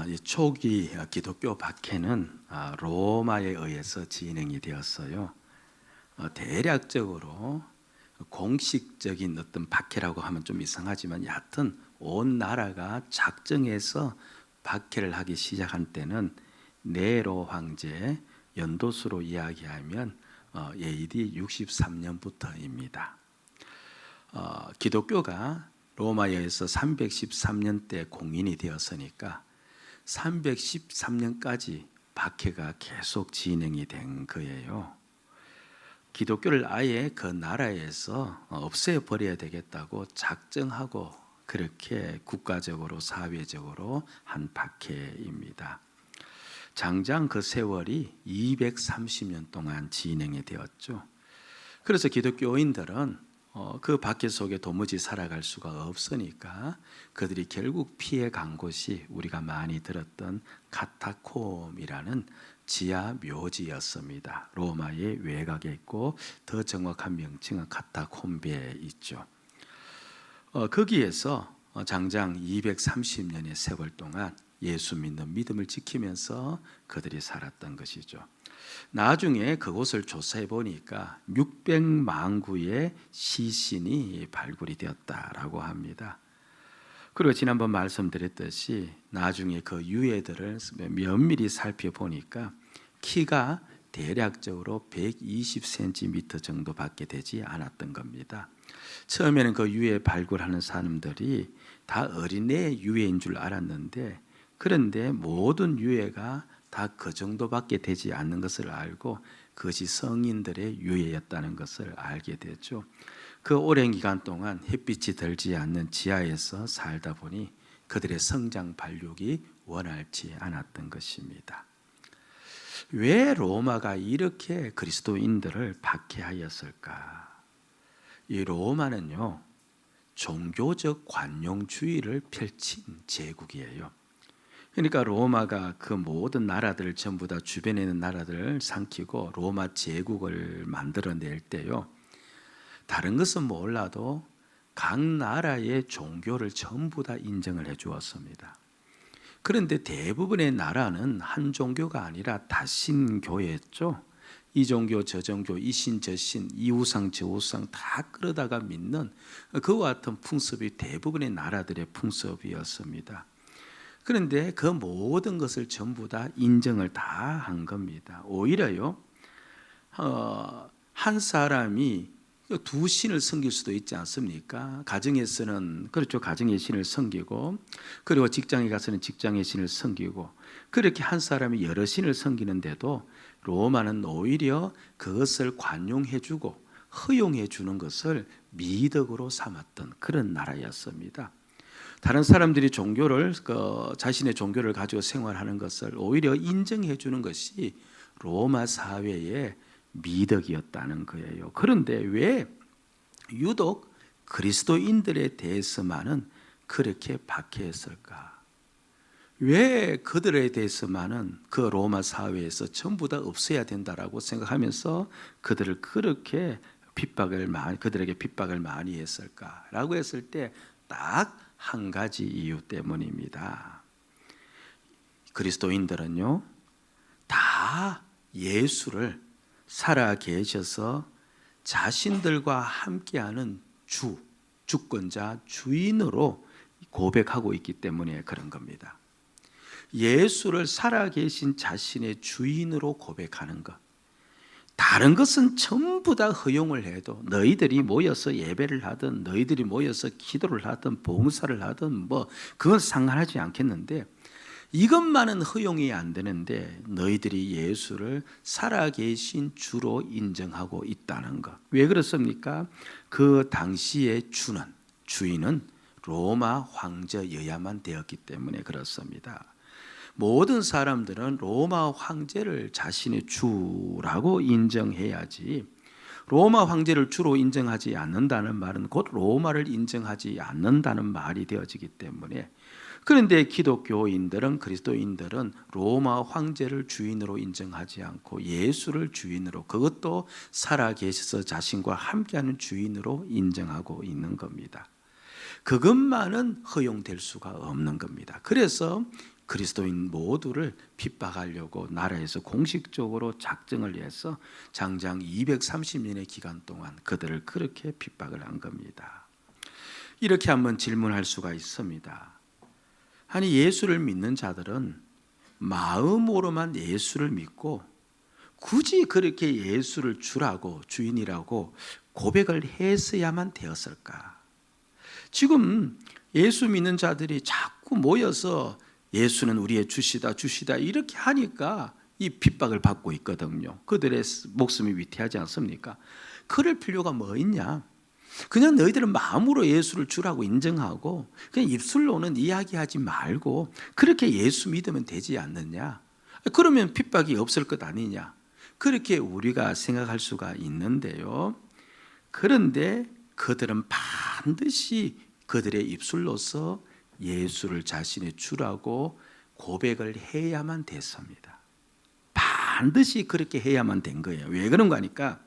이 초기 기독교 박해는 로마에 의해서 진행이 되었어요. 대략적으로 공식적인 어떤 박해라고 하면 좀 이상하지만 여하튼 온 나라가 작정해서 박해를 하기 시작한 때는 네로 황제 연도수로 이야기하면 AD 63년부터입니다. 기독교가 로마에 의해서 313년대 공인이 되었으니까 313년까지 박해가 계속 진행이 된 거예요. 기독교를 아예 그 나라에서 없애버려야 되겠다고 작정하고 그렇게 국가적으로 사회적으로 한 박해입니다. 장장 그 세월이 230년 동안 진행이 되었죠. 그래서 기독교인들은 그 박해 속에 도무지 살아갈 수가 없으니까 그들이 결국 피해 간 곳이 우리가 많이 들었던 카타콤이라는 지하 묘지였습니다. 로마의 외곽에 있고 더 정확한 명칭은 카타콤베에 있죠. 거기에서 장장 230년의 세월 동안 예수 믿는 믿음을 지키면서 그들이 살았던 것이죠. 나중에 그곳을 조사해 보니까 600만 구의 시신이 발굴이 되었다라고 합니다. 그리고 지난번 말씀드렸듯이 나중에 그 유해들을 면밀히 살펴보니까 키가 대략적으로 120cm 정도밖에 되지 않았던 겁니다. 처음에는 그 유해 발굴하는 사람들이 다 어린애 유해인 줄 알았는데, 그런데 모든 유해가 다 그 정도밖에 되지 않는 것을 알고 그것이 성인들의 유해였다는 것을 알게 됐죠. 그 오랜 기간 동안 햇빛이 들지 않는 지하에서 살다 보니 그들의 성장 발육이 원활치 않았던 것입니다. 왜 로마가 이렇게 그리스도인들을 박해하였을까? 이 로마는요, 종교적 관용주의를 펼친 제국이에요. 그러니까 로마가 그 모든 나라들을 전부 다 주변에 있는 나라들을 삼키고 로마 제국을 만들어낼 때요, 다른 것은 몰라도 각 나라의 종교를 전부 다 인정을 해 주었습니다. 그런데 대부분의 나라는 한 종교가 아니라 다신교였죠. 이 종교 저 종교, 이 신 저 신, 이 우상 저 우상 다 끌어다가 믿는 그와 같은 풍습이 대부분의 나라들의 풍습이었습니다. 그런데 그 모든 것을 전부 다 인정을 다 한 겁니다. 오히려요, 한 사람이 두 신을 섬길 수도 있지 않습니까? 가정에서는 그렇죠, 가정의 신을 섬기고, 그리고 직장에 가서는 직장의 신을 섬기고, 그렇게 한 사람이 여러 신을 섬기는데도 로마는 오히려 그것을 관용해주고 허용해주는 것을 미덕으로 삼았던 그런 나라였습니다. 다른 사람들이 종교를 자신의 종교를 가지고 생활하는 것을 오히려 인정해 주는 것이 로마 사회의 미덕이었다는 거예요. 그런데 왜 유독 그리스도인들에 대해서만은 그렇게 박해했을까? 왜 그들에 대해서만은 그 로마 사회에서 전부 다 없어야 된다라고 생각하면서 그들을 그렇게 그들에게 핍박을 많이 했을까라고 했을 때 딱 한 가지 이유 때문입니다. 그리스도인들은요, 다 예수를 살아 계셔서 자신들과 함께하는 주권자, 주인으로 고백하고 있기 때문에 그런 겁니다. 예수를 살아 계신 자신의 주인으로 고백하는 것, 다른 것은 전부 다 허용을 해도, 너희들이 모여서 예배를 하든 너희들이 모여서 기도를 하든 봉사를 하든 그건 상관하지 않겠는데, 이것만은 허용이 안 되는데 너희들이 예수를 살아계신 주로 인정하고 있다는 것. 왜 그렇습니까? 그 당시의 주인은 로마 황제여야만 되었기 때문에 그렇습니다. 모든 사람들은 로마 황제를 자신의 주라고 인정해야지, 로마 황제를 주로 인정하지 않는다는 말은 곧 로마를 인정하지 않는다는 말이 되어지기 때문에, 그런데 기독교인들은, 그리스도인들은 로마 황제를 주인으로 인정하지 않고 예수를 주인으로, 그것도 살아계셔서 자신과 함께하는 주인으로 인정하고 있는 겁니다. 그것만은 허용될 수가 없는 겁니다. 그래서 그리스도인 모두를 핍박하려고 나라에서 공식적으로 작정을 해서 장장 230년의 기간 동안 그들을 그렇게 핍박을 한 겁니다. 이렇게 한번 질문할 수가 있습니다. 아니, 예수를 믿는 자들은 마음으로만 예수를 믿고 굳이 그렇게 예수를 주라고, 주인이라고 고백을 했어야만 되었을까? 지금 예수 믿는 자들이 자꾸 모여서 예수는 우리의 주시다, 주시다 이렇게 하니까 이 핍박을 받고 있거든요. 그들의 목숨이 위태하지 않습니까? 그럴 필요가 뭐 있냐? 그냥 너희들은 마음으로 예수를 주라고 인정하고 그냥 입술로는 이야기하지 말고 그렇게 예수 믿으면 되지 않느냐? 그러면 핍박이 없을 것 아니냐? 그렇게 우리가 생각할 수가 있는데요. 그런데 그들은 반드시 그들의 입술로서 예수를 자신의 주라고 고백을 해야만 됐습니다. 반드시 그렇게 해야만 된 거예요. 왜 그런가 하니까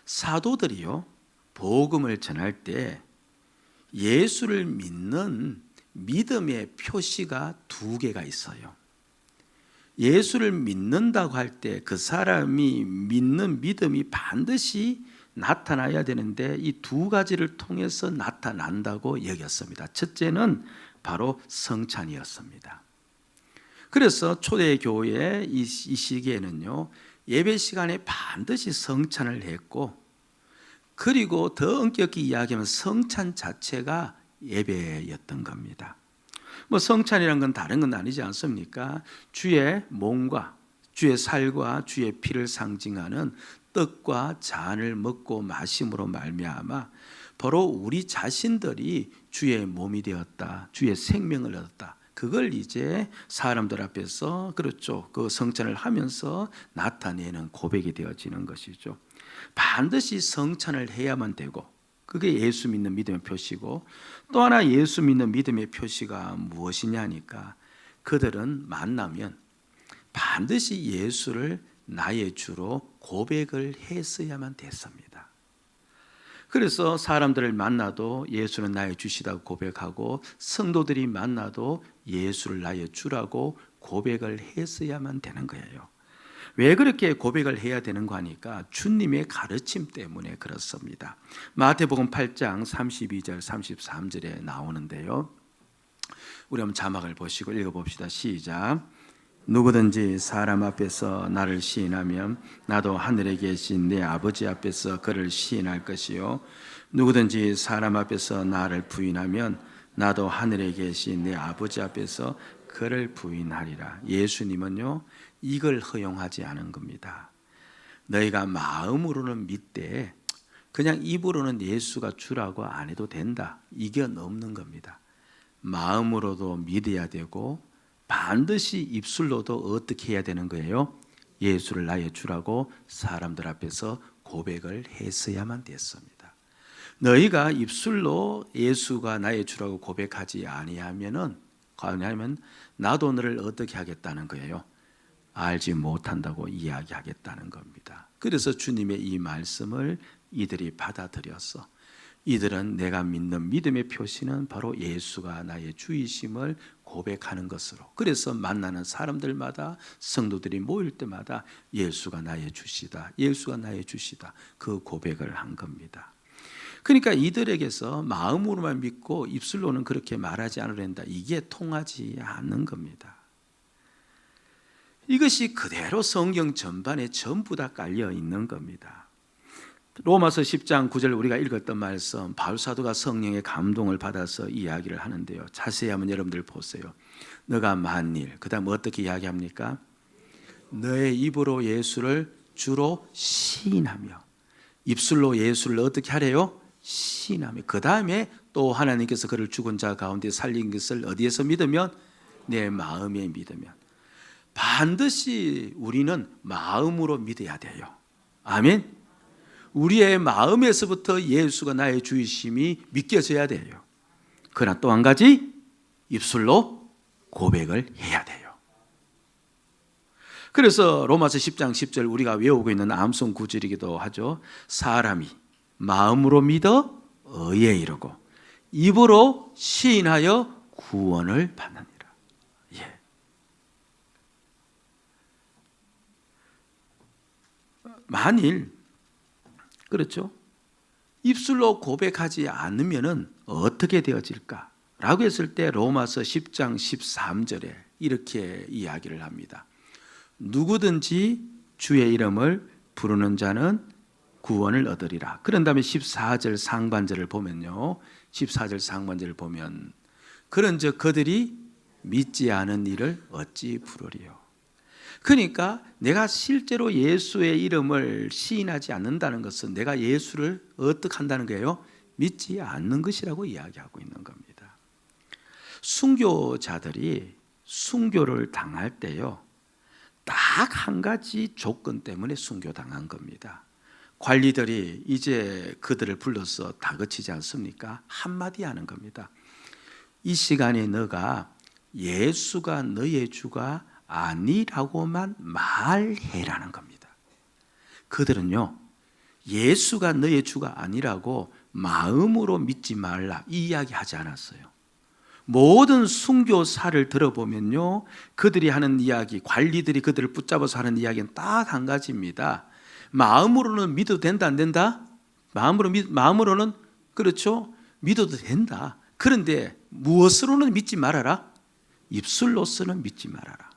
사도들이요, 복음을 전할 때 예수를 믿는 믿음의 표시가 두 개가 있어요. 예수를 믿는다고 할 때 그 사람이 믿는 믿음이 반드시 나타나야 되는데 이 두 가지를 통해서 나타난다고 여겼습니다. 첫째는 바로 성찬이었습니다. 그래서 초대교회 이 시기에는요, 예배 시간에 반드시 성찬을 했고, 그리고 더 엄격히 이야기하면 성찬 자체가 예배였던 겁니다. 뭐 성찬이란 건 다른 건 아니지 않습니까? 주의 몸과 주의 살과 주의 피를 상징하는 떡과 잔을 먹고 마심으로 말미암아 바로 우리 자신들이 주의 몸이 되었다, 주의 생명을 얻었다. 그걸 이제 사람들 앞에서 그렇죠, 그 성찬을 하면서 나타내는 고백이 되어지는 것이죠. 반드시 성찬을 해야만 되고, 그게 예수 믿는 믿음의 표시고, 또 하나 예수 믿는 믿음의 표시가 무엇이냐니까 그들은 만나면 반드시 예수를 나의 주로 고백을 했어야만 됐습니다. 그래서 사람들을 만나도 예수는 나의 주시다고 고백하고, 성도들이 만나도 예수를 나의 주라고 고백을 했어야만 되는 거예요. 왜 그렇게 고백을 해야 되는 거 하니까 주님의 가르침 때문에 그렇습니다. 마태복음 8장 32절 33절에 나오는데요, 우리 한번 자막을 보시고 읽어봅시다. 시작. 누구든지 사람 앞에서 나를 시인하면 나도 하늘에 계신 내 아버지 앞에서 그를 시인할 것이요, 누구든지 사람 앞에서 나를 부인하면 나도 하늘에 계신 내 아버지 앞에서 그를 부인하리라. 예수님은요, 이걸 허용하지 않은 겁니다. 너희가 마음으로는 믿되 그냥 입으로는 예수가 주라고 안 해도 된다, 이건 없는 겁니다. 마음으로도 믿어야 되고 반드시 입술로도 어떻게 해야 되는 거예요? 예수를 나의 주라고 사람들 앞에서 고백을 했어야만 됐습니다. 너희가 입술로 예수가 나의 주라고 고백하지 아니하면 나도 너를 어떻게 하겠다는 거예요? 알지 못한다고 이야기하겠다는 겁니다. 그래서 주님의 이 말씀을 이들이 받아들여서 이들은 내가 믿는 믿음의 표시는 바로 예수가 나의 주이심을 고백하는 것으로, 그래서 만나는 사람들마다 성도들이 모일 때마다 예수가 나의 주시다, 예수가 나의 주시다, 그 고백을 한 겁니다. 그러니까 이들에게서 마음으로만 믿고 입술로는 그렇게 말하지 않으려 한다, 이게 통하지 않는 겁니다. 이것이 그대로 성경 전반에 전부 다 깔려 있는 겁니다. 로마서 10장 9절 우리가 읽었던 말씀, 바울 사도가 성령의 감동을 받아서 이야기를 하는데요, 자세히 한번 여러분들 보세요. 너가 만일, 그 다음 어떻게 이야기합니까? 너의 입으로 예수를 주로 시인하며, 입술로 예수를 어떻게 하래요? 시인하며, 그 다음에 또 하나님께서 그를 죽은 자 가운데 살린 것을 어디에서 믿으면? 내 마음에 믿으면. 반드시 우리는 마음으로 믿어야 돼요. 아멘. 우리의 마음에서부터 예수가 나의 주이심이 믿겨져야 돼요. 그러나 또 한 가지, 입술로 고백을 해야 돼요. 그래서 로마서 10장 10절 우리가 외우고 있는 암송 구절이기도 하죠. 사람이 마음으로 믿어 의에 이르고 입으로 시인하여 구원을 받느니라. 만일 그렇죠? 입술로 고백하지 않으면은 어떻게 되어질까? 라고 했을 때 로마서 10장 13절에 이렇게 이야기를 합니다. 누구든지 주의 이름을 부르는 자는 구원을 얻으리라. 그런 다음에 14절 상반절을 보면요. 14절 상반절을 보면 그런즉 그들이 믿지 않은 이를 어찌 부르리요. 그러니까 내가 실제로 예수의 이름을 시인하지 않는다는 것은 내가 예수를 어떻게 한다는 거예요? 믿지 않는 것이라고 이야기하고 있는 겁니다. 순교자들이 순교를 당할 때요, 딱 한 가지 조건 때문에 순교당한 겁니다. 관리들이 이제 그들을 불러서 다그치지 않습니까? 한마디 하는 겁니다. 이 시간에 너가 예수가 너의 주가 아니라고만 말해라는 겁니다. 그들은요, 예수가 너의 주가 아니라고 마음으로 믿지 말라 이 이야기 하지 않았어요. 모든 순교사를 들어보면요, 그들이 하는 이야기, 관리들이 그들을 붙잡아서 하는 이야기는 딱 한 가지입니다. 마음으로는 믿어도 된다, 안 된다? 마음으로는 그렇죠, 믿어도 된다. 그런데 무엇으로는 믿지 말아라? 입술로서는 믿지 말아라.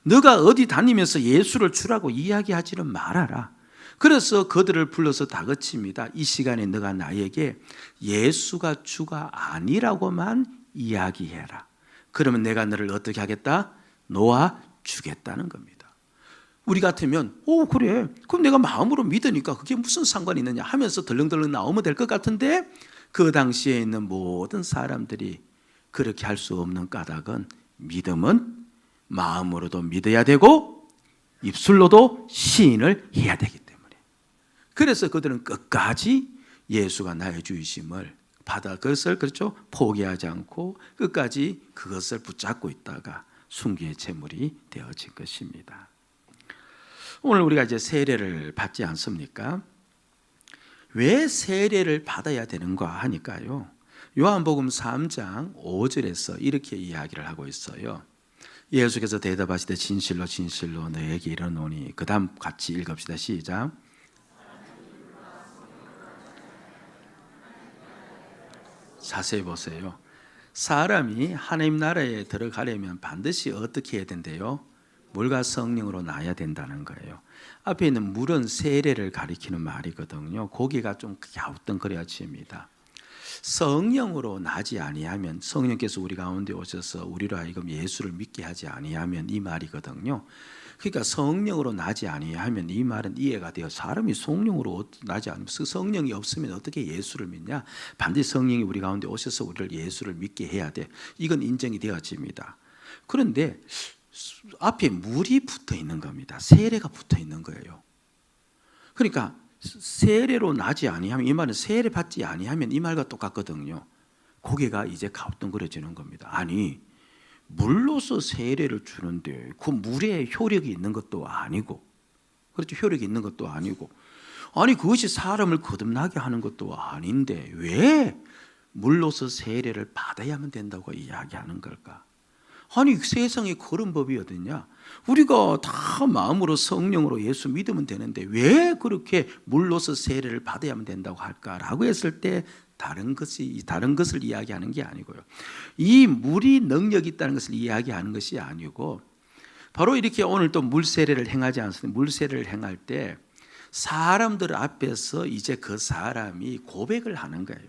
너가 어디 다니면서 예수를 주라고 이야기하지는 말아라. 그래서 그들을 불러서 다그칩니다. 이 시간에 너가 나에게 예수가 주가 아니라고만 이야기해라. 그러면 내가 너를 어떻게 하겠다? 놓아 주겠다는 겁니다. 우리 같으면 그래, 그럼 내가 마음으로 믿으니까 그게 무슨 상관이 있느냐 하면서 덜렁덜렁 나오면 될 것 같은데, 그 당시에 있는 모든 사람들이 그렇게 할 수 없는 까닭은 믿음은 마음으로도 믿어야 되고 입술로도 시인을 해야 되기 때문에, 그래서 그들은 끝까지 예수가 나의 주이심을 받아 그것을 그렇죠, 포기하지 않고 끝까지 그것을 붙잡고 있다가 순교의 제물이 되어진 것입니다. 오늘 우리가 이제 세례를 받지 않습니까? 왜 세례를 받아야 되는가 하니까요, 요한복음 3장 5절에서 이렇게 이야기를 하고 있어요. 예수께서 대답하시되 진실로 진실로 너에게 이르노니, 그 다음 같이 읽읍시다. 시작. 자세히 보세요. 사람이 하나님 나라에 들어가려면 반드시 어떻게 해야 된대요? 물과 성령으로 나야 된다는 거예요. 앞에 있는 물은 세례를 가리키는 말이거든요. 고개가 좀 갸우뚱거려집니다. 성령으로 나지 아니하면, 성령께서 우리 가운데 오셔서 우리로 하여금 예수를 믿게 하지 아니하면 이 말이거든요. 그러니까 성령으로 나지 아니하면 이 말은 이해가 돼요. 사람이 성령으로 나지 않으면, 성령이 없으면 어떻게 예수를 믿냐? 반드시 성령이 우리 가운데 오셔서 우리를 예수를 믿게 해야 돼. 이건 인정이 되어집니다. 그런데 앞에 물이 붙어 있는 겁니다. 세례가 붙어 있는 거예요. 그러니까 세례로 나지 아니하면, 이 말은 세례 받지 아니하면 이 말과 똑같거든요. 고개가 이제 가우뚱거려지는 겁니다. 아니, 물로서 세례를 주는데 그 물에 효력이 있는 것도 아니고, 그렇죠, 효력이 있는 것도 아니고, 아니 그것이 사람을 거듭나게 하는 것도 아닌데 왜 물로서 세례를 받아야만 된다고 이야기하는 걸까? 아니 세상에 그런 법이 어딨냐? 우리가 다 마음으로 성령으로 예수 믿으면 되는데 왜 그렇게 물로서 세례를 받아야만 된다고 할까라고 했을 때 다른 것을 이야기하는 게 아니고요. 이 물이 능력이 있다는 것을 이야기하는 것이 아니고, 바로 이렇게 오늘 또 물세례를 행하지 않습니까? 물세례를 행할 때 사람들 앞에서 이제 그 사람이 고백을 하는 거예요.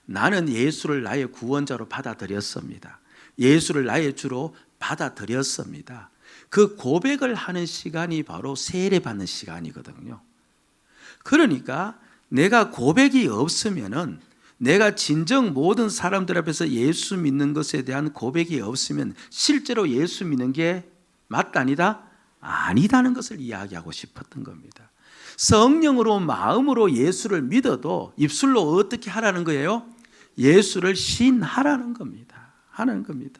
나는 예수를 나의 구원자로 받아들였습니다. 예수를 나의 주로 받아들였습니다. 그 고백을 하는 시간이 바로 세례받는 시간이거든요. 그러니까 내가 고백이 없으면은, 내가 진정 모든 사람들 앞에서 예수 믿는 것에 대한 고백이 없으면 실제로 예수 믿는 게 맞다 아니다? 아니다는 것을 이야기하고 싶었던 겁니다. 성령으로 마음으로 예수를 믿어도 입술로 어떻게 하라는 거예요? 예수를 시인하라는 겁니다. 하는 겁니다.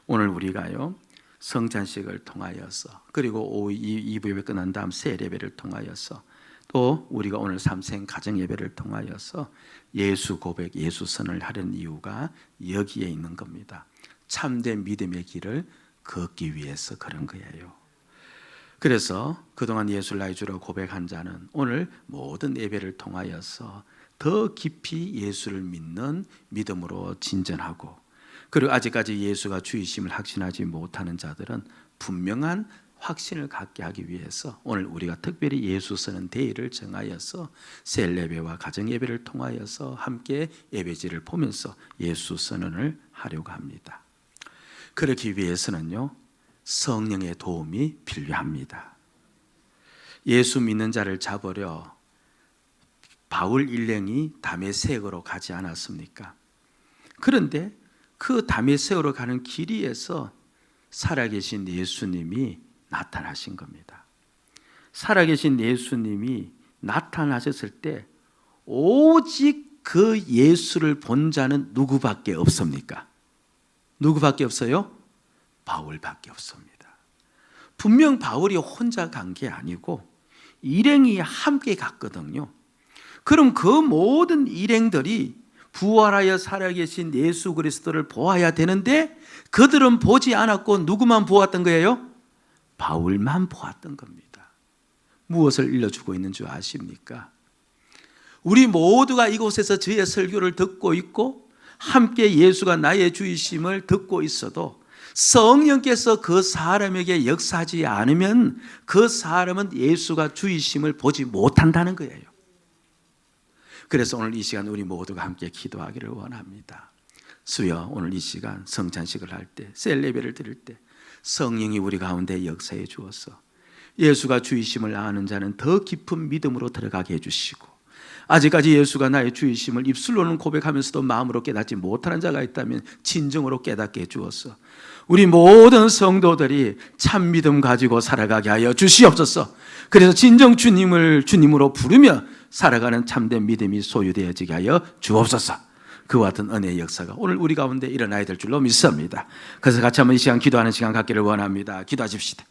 오늘 우리가요, 성찬식을 통하여서, 그리고 2부 예배 끝난 다음 세례배를 통하여서, 또 우리가 오늘 삼생 가정 예배를 통하여서 예수 고백, 예수 선을 하려는 이유가 여기에 있는 겁니다. 참된 믿음의 길을 걷기 위해서 그런 거예요. 그래서 그동안 예수를 나의 주라고 고백한 자는 오늘 모든 예배를 통하여서 더 깊이 예수를 믿는 믿음으로 진전하고, 그리고 아직까지 예수가 주이심을 확신하지 못하는 자들은 분명한 확신을 갖게 하기 위해서 오늘 우리가 특별히 예수 쓰는 데이를 정하여서 셀 예배와 가정 예배를 통하여서 함께 예배지를 보면서 예수 선언을 하려고 합니다. 그렇기 위해서는요, 성령의 도움이 필요합니다. 예수 믿는 자를 잡으려 바울 일행이 다메섹으로 가지 않았습니까? 그런데 그 다메섹으로 가는 길이에서 살아계신 예수님이 나타나신 겁니다. 살아계신 예수님이 나타나셨을 때 오직 그 예수를 본 자는 누구밖에 없습니까? 누구밖에 없어요? 바울밖에 없습니다. 분명 바울이 혼자 간 게 아니고 일행이 함께 갔거든요. 그럼 그 모든 일행들이 부활하여 살아계신 예수 그리스도를 보아야 되는데 그들은 보지 않았고 누구만 보았던 거예요? 바울만 보았던 겁니다. 무엇을 일러주고 있는 줄 아십니까? 우리 모두가 이곳에서 저의 설교를 듣고 있고 함께 예수가 나의 주이심을 듣고 있어도 성령께서 그 사람에게 역사하지 않으면 그 사람은 예수가 주이심을 보지 못한다는 거예요. 그래서 오늘 이 시간 우리 모두가 함께 기도하기를 원합니다. 주여, 오늘 이 시간 성찬식을 할 때, 셀 예배를 드릴 때 성령이 우리 가운데 역사해 주어서 예수가 주이심을 아는 자는 더 깊은 믿음으로 들어가게 해주시고, 아직까지 예수가 나의 주이심을 입술로는 고백하면서도 마음으로 깨닫지 못하는 자가 있다면 진정으로 깨닫게 해주어서 우리 모든 성도들이 참 믿음 가지고 살아가게 하여 주시옵소서. 그래서 진정 주님을 주님으로 부르며 살아가는 참된 믿음이 소유되어지게 하여 주옵소서. 그와 같은 은혜의 역사가 오늘 우리 가운데 일어나야 될 줄로 믿습니다. 그래서 같이 한번 이 시간 기도하는 시간 갖기를 원합니다. 기도하십시다.